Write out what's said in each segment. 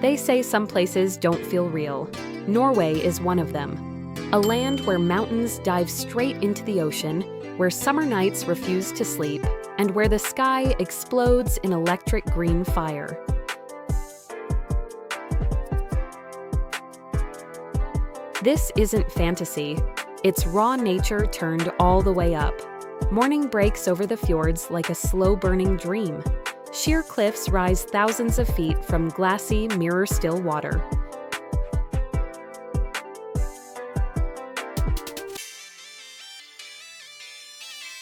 They say some places don't feel real. Norway is one of them. A land where mountains dive straight into the ocean, where summer nights refuse to sleep, and where the sky explodes in electric green fire. This isn't fantasy. It's raw nature turned all the way up. Morning breaks over the fjords like a slow-burning dream. Sheer cliffs rise thousands of feet from glassy, mirror-still water.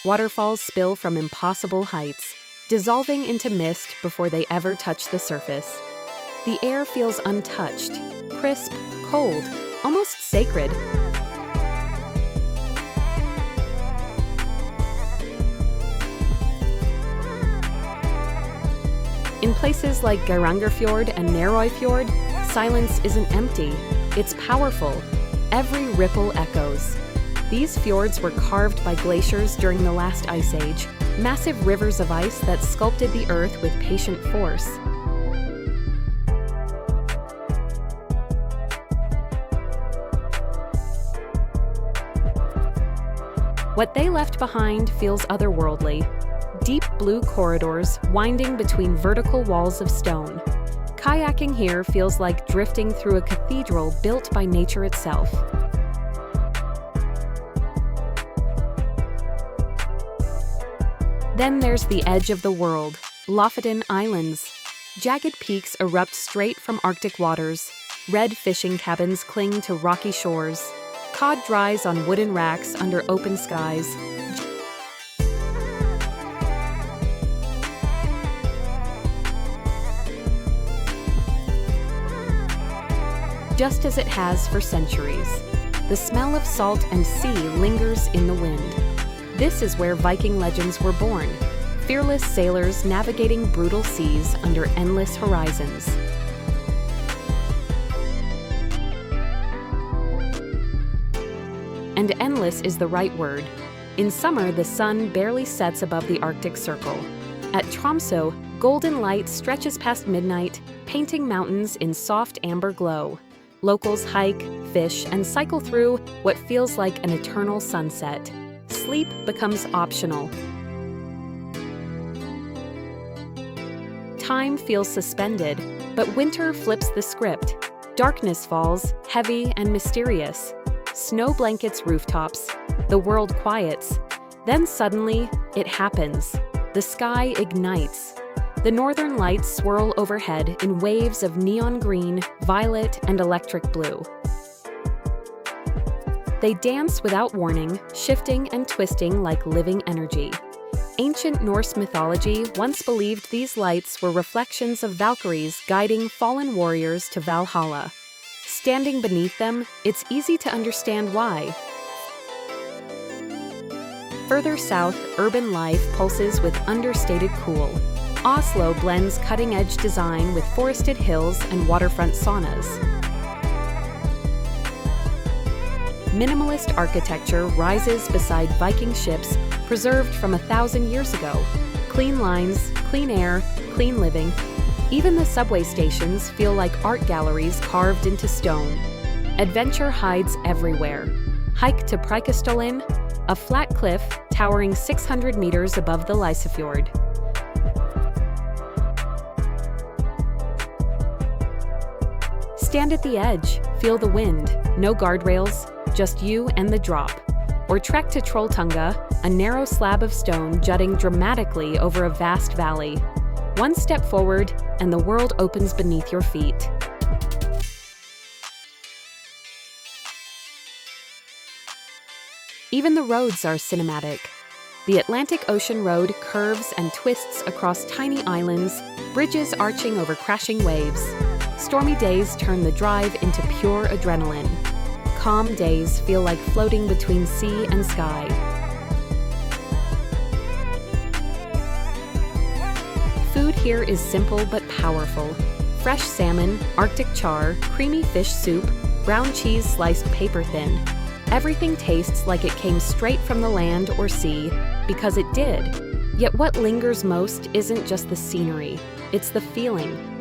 Waterfalls spill from impossible heights, dissolving into mist before they ever touch the surface. The air feels untouched, crisp, cold, almost sacred. In places like Geirangerfjord and Norway, silence isn't empty, it's powerful. Every ripple echoes. These fjords were carved by glaciers during the last ice age, massive rivers of ice that sculpted the earth with patient force. What they left behind feels otherworldly. Deep blue corridors winding between vertical walls of stone. Kayaking here feels like drifting through a cathedral built by nature itself. Then there's the edge of the world, Lofoten Islands. Jagged peaks erupt straight from Arctic waters. Red fishing cabins cling to rocky shores. Cod dries on wooden racks under open skies. Just as it has for centuries. The smell of salt and sea lingers in the wind. This is where Viking legends were born, fearless sailors navigating brutal seas under endless horizons. And endless is the right word. In summer, the sun barely sets above the Arctic Circle. At Tromsø, golden light stretches past midnight, painting mountains in soft amber glow. Locals hike, fish, and cycle through what feels like an eternal sunset. Sleep becomes optional. Time feels suspended, but winter flips the script. Darkness falls, heavy and mysterious. Snow blankets rooftops. The world quiets. Then suddenly, it happens. The sky ignites. The northern lights swirl overhead in waves of neon green, violet, and electric blue. They dance without warning, shifting and twisting like living energy. Ancient Norse mythology once believed these lights were reflections of Valkyries guiding fallen warriors to Valhalla. Standing beneath them, it's easy to understand why. Further south, urban life pulses with understated cool. Oslo blends cutting-edge design with forested hills and waterfront saunas. Minimalist architecture rises beside Viking ships preserved from 1,000 years ago. Clean lines, clean air, clean living. Even the subway stations feel like art galleries carved into stone. Adventure hides everywhere. Hike to Preikestøllen, a flat cliff towering 600 meters above the Lysefjord. Stand at the edge, feel the wind, no guardrails, just you and the drop. Or trek to Trolltunga, a narrow slab of stone jutting dramatically over a vast valley. One step forward, and the world opens beneath your feet. Even the roads are cinematic. The Atlantic Ocean Road curves and twists across tiny islands, bridges arching over crashing waves. Stormy days turn the drive into pure adrenaline. Calm days feel like floating between sea and sky. Food here is simple but powerful. Fresh salmon, Arctic char, creamy fish soup, brown cheese sliced paper thin. Everything tastes like it came straight from the land or sea, because it did. Yet what lingers most isn't just the scenery, it's the feeling.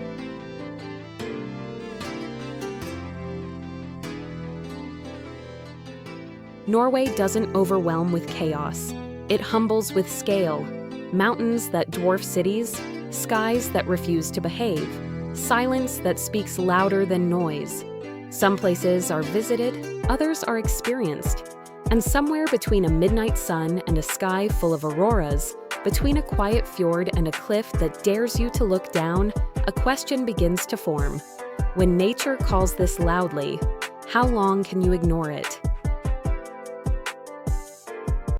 Norway doesn't overwhelm with chaos. It humbles with scale. Mountains that dwarf cities, skies that refuse to behave, silence that speaks louder than noise. Some places are visited, others are experienced. And somewhere between a midnight sun and a sky full of auroras, between a quiet fjord and a cliff that dares you to look down, a question begins to form. When nature calls this loudly, how long can you ignore it?